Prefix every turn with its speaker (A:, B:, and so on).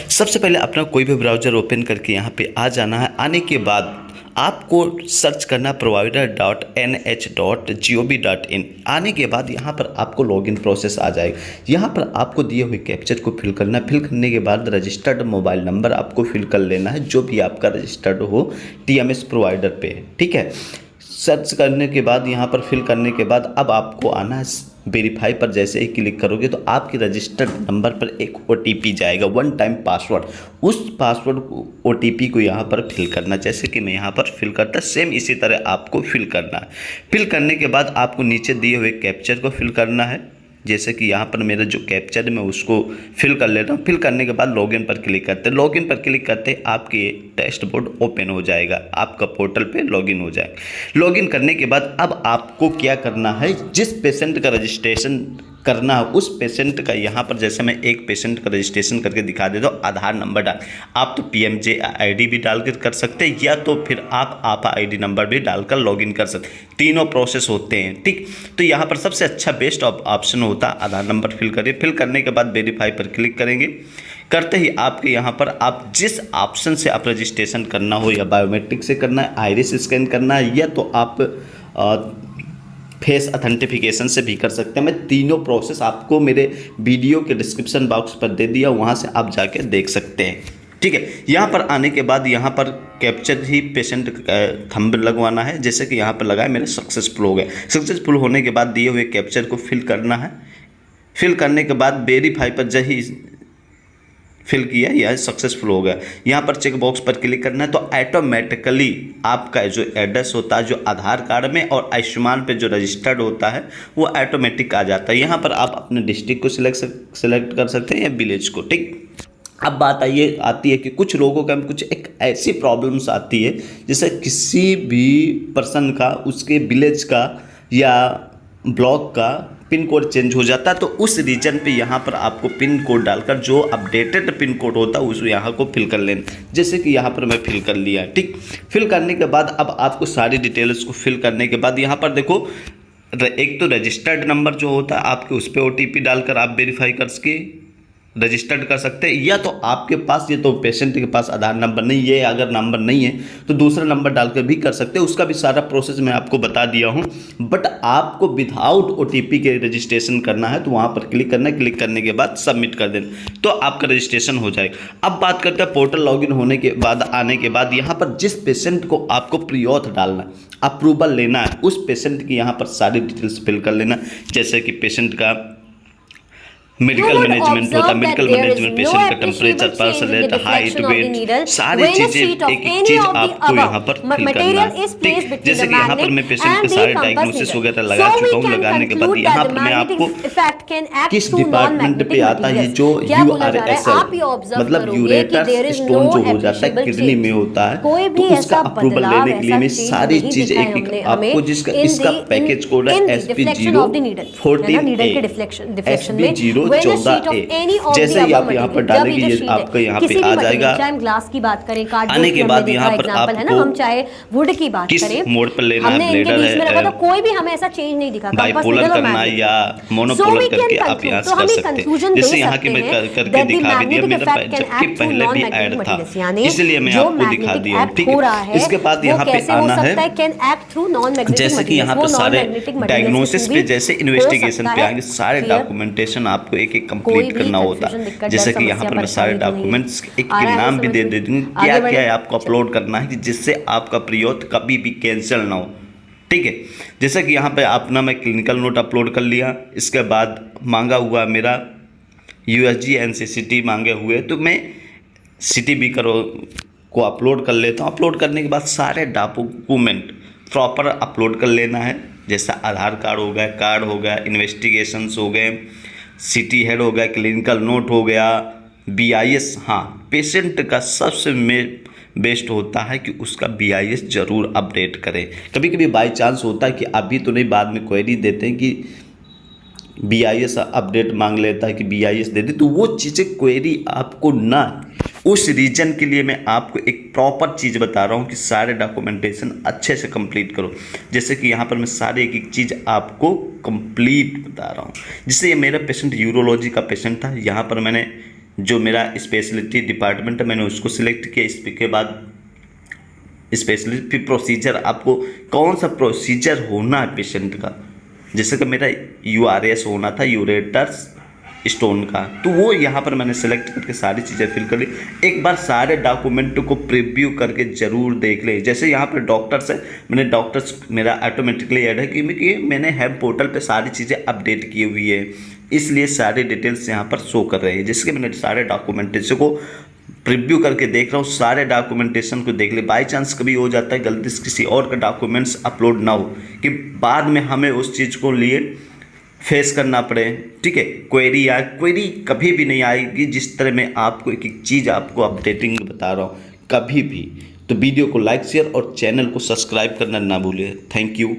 A: सबसे पहले अपना कोई भी ब्राउज़र ओपन करके यहाँ पे आ जाना है। आने के बाद आपको सर्च करना provider.nh.gov.in। आने के बाद यहाँ पर आपको लॉगिन प्रोसेस आ जाएगा। यहाँ पर आपको दिए हुए कैप्चर को फिल करना है। फिल करने के बाद रजिस्टर्ड मोबाइल नंबर आपको फिल कर लेना है, जो भी आपका रजिस्टर्ड हो TMS प्रोवाइडर पे, ठीक है। सर्च करने के बाद यहाँ पर फिल करने के बाद अब आपको आना है वेरीफाई पर। जैसे ही क्लिक करोगे तो आपके रजिस्टर्ड नंबर पर एक OTP जाएगा, वन टाइम पासवर्ड। उस पासवर्ड OTP को यहाँ पर फिल करना, जैसे कि मैं यहाँ पर फिल करता, सेम इसी तरह आपको फिल करना है। फिल करने के बाद आपको नीचे दिए हुए कैप्चर को फिल करना है। जैसे कि यहाँ पर मेरा जो कैप्चर है मैं उसको फिल कर लेता हूँ। फिल करने के बाद लॉगिन पर क्लिक करते हैं। लॉगिन पर क्लिक करते आपके डैशबोर्ड ओपन हो जाएगा, आपका पोर्टल पे लॉगिन हो जाएगा। लॉगिन करने के बाद अब आपको क्या करना है, जिस पेशेंट का रजिस्ट्रेशन करना है उस पेशेंट का यहाँ पर, जैसे मैं एक पेशेंट का रजिस्ट्रेशन करके दिखा देता हूँ। आधार नंबर डाल, आप तो PMJ ID भी डाल कर सकते हैं, या तो फिर आप APA ID नंबर भी डालकर लॉगिन कर सकते हैं। तीनों प्रोसेस होते हैं, ठीक। तो यहाँ पर सबसे अच्छा बेस्ट ऑप्शन होता है आधार नंबर फिल करिए। फिल करने के बाद वेरीफाई पर क्लिक करेंगे। करते ही आपके यहाँ पर आप जिस ऑप्शन से आप रजिस्ट्रेशन करना हो, या बायोमेट्रिक से करना है, आइरिस स्कैन करना है, या तो आप फेस अथेंटिफिकेशन से भी कर सकते हैं। मैं तीनों प्रोसेस आपको मेरे वीडियो के डिस्क्रिप्शन बॉक्स पर दे दिया, वहाँ से आप जाके देख सकते हैं, ठीक है। यहाँ पर आने के बाद यहाँ पर कैप्चर ही पेशेंट थंब लगवाना है। जैसे कि यहाँ पर लगाया, मेरा सक्सेसफुल हो गया। सक्सेसफुल होने के बाद दिए हुए कैप्चर को फिल करना है। फिल करने के बाद वेरीफाई पर जही फिल किया, यह सक्सेसफुल हो गया। यहाँ पर चेक बॉक्स पर क्लिक करना है तो ऑटोमेटिकली आपका जो एड्रेस होता है, जो आधार कार्ड में और आयुष्मान पे जो रजिस्टर्ड होता है, वो ऑटोमेटिक आ जाता है। यहाँ पर आप अपने डिस्ट्रिक्ट को सिलेक्ट कर सकते हैं या विलेज को, ठीक। अब बात आती है कि कुछ लोगों का कुछ एक ऐसी प्रॉब्लम्स आती है, जैसे किसी भी पर्सन का, उसके विलेज का या ब्लॉक का पिन कोड चेंज हो जाता है। तो उस रीजन पे यहाँ पर आपको पिन कोड डालकर जो अपडेटेड पिन कोड होता है उस यहाँ को फिल कर लेना। जैसे कि यहाँ पर मैं फिल कर लिया है, ठीक। फिल करने के बाद अब आपको सारी डिटेल्स को फिल करने के बाद यहाँ पर देखो, एक तो रजिस्टर्ड नंबर जो होता है आपके, उस पर OTP डालकर आप वेरीफाई करके रजिस्टर्ड कर सकते हैं। या तो आपके पास, ये तो पेशेंट के पास आधार नंबर नहीं है, अगर नंबर नहीं है तो दूसरा नंबर डालकर भी कर सकते हैं। उसका भी सारा प्रोसेस मैं आपको बता दिया हूं। बट आपको विदाउट OTP के रजिस्ट्रेशन करना है तो वहां पर क्लिक करना है। क्लिक करने के बाद सबमिट कर देना, तो आपका रजिस्ट्रेशन हो जाएगा। अब बात करते हैं पोर्टल लॉगिन होने के बाद, आने के बाद यहाँ पर जिस पेशेंट को आपको प्री-ऑथ डालना, अप्रूवल लेना है, उस पेशेंट की यहाँ पर सारी डिटेल्स फिल कर लेना। जैसे कि पेशेंट का मेडिकल मैनेजमेंट होता है, मेडिकल मैनेजमेंट, पेशेंट का temperature, pulse rate, height, weight, सारी चीजें एक एक चीज आपको यहाँ पर फिल करना है, ठीक। जैसे कि यहाँ पर मैं पेशेंट के सारे डायग्नोसिस वगैरह लगा चुका हूँ। लगाने के बाद यहाँ पर मैं आपको किस डिपार्टमेंट पे आता है, जो URSL मतलब यूरेटर स्टोन जो हो जाता है किडनी में होता है, तो उसका अप्रूवल लेने के लिए मैं सारी चीजें एक एक आपको, जिसका इसका पैकेज कोड है SP014A, जैसे ही आप यहाँ पर डालेंगे ये आपको यहाँ पे आ जाएगा।
B: ग्लास की बात करें,
A: आने के बाद यहाँ पर आपको,
B: है ना, हम चाहे वुड की बात करें,
A: मोड पर लेना है, ब्लेडर है,
B: कोई भी हमें ऐसा चेंज नहीं दिखा,
A: बाइपोलर करना है या मोनोपोलर करके आप यहाँ से कर सकते हैं। जैसे यहाँ की मैं करके दिखा भी दिया, मेरा जबकि पहले भी ऐड था, इसलिए मैं आपको दिखा दिया, ठीक है। इसके बाद यहाँ पे आना है, जैसे कि यहाँ पर सारे डायग्नोसिस पे, जैसे इन्वेस्टिगेशन पे आएंगे, सारे डॉक्यूमेंटेशन आपको एक एक कंप्लीट करना होता है। जैसे कि यहाँ पर मैं सारे डॉक्यूमेंट्स एक नाम भी दे दूंगी, क्या क्या है आपको अपलोड करना है, जिससे आपका प्री-ऑथ कभी भी कैंसिल ना हो, ठीक है। जैसे कि यहाँ पे अपना मैं क्लिनिकल नोट अपलोड कर लिया। इसके बाद मांगा हुआ मेरा USG NCCT मांगे हुए, तो मैं CTB को अपलोड कर लेता हूँ। अपलोड करने के बाद सारे डॉक्यूमेंट प्रॉपर अपलोड कर लेना है। जैसा आधार कार्ड हो गया, इन्वेस्टिगेशंस हो गए, सिटी हेड हो गया, क्लिनिकल नोट हो गया, BIS। हाँ, पेशेंट का सबसे बेस्ट होता है कि उसका BIS जरूर अपडेट करें। कभी कभी बाय चांस होता है कि अभी तो नहीं, बाद में क्वेरी देते हैं कि BIS अपडेट मांग लेता है कि BIS दे दे, तो वो चीज़ें क्वेरी आपको ना, उस रीजन के लिए मैं आपको एक प्रॉपर चीज़ बता रहा हूँ कि सारे डॉक्यूमेंटेशन अच्छे से कंप्लीट करो। जैसे कि यहाँ पर मैं सारे एक एक चीज़ आपको कंप्लीट बता रहा हूँ। जिससे ये मेरा पेशेंट यूरोलॉजी का पेशेंट था, यहाँ पर मैंने जो मेरा स्पेशलिटी डिपार्टमेंट है मैंने उसको सिलेक्ट किया। इसके बाद स्पेशलिस्ट, फिर प्रोसीजर, आपको कौन सा प्रोसीजर होना है पेशेंट का। जैसे कि मेरा URS होना था, यूरेटर स्टोन का, तो वो यहाँ पर मैंने सेलेक्ट करके सारी चीज़ें फिल कर ली। एक बार सारे डॉक्यूमेंट को प्रीव्यू करके ज़रूर देख ले। जैसे यहाँ पर डॉक्टर्स है, मैंने डॉक्टर्स मेरा ऑटोमेटिकली ऐड है कि मैंने हेल्प पोर्टल पे सारी चीज़ें अपडेट की हुई है, इसलिए सारे डिटेल्स यहाँ पर शो कर रहे हैं। जिसके मैंने सारे डॉक्यूमेंटेशन को प्रीव्यू करके देख रहा हूँ, सारे डॉक्यूमेंटेशन को देख ले। बाई चांस कभी हो जाता है गलती से किसी और का डॉक्यूमेंट्स अपलोड ना हो, कि बाद में हमें उस चीज़ को लिए फेस करना पड़े। ठीक है, क्वेरी कभी भी नहीं आएगी जिस तरह मैं आपको एक एक चीज़ आपको अपडेटिंग बता रहा हूँ, कभी भी। तो वीडियो को लाइक, शेयर और चैनल को सब्सक्राइब करना ना भूलिए। Thank you.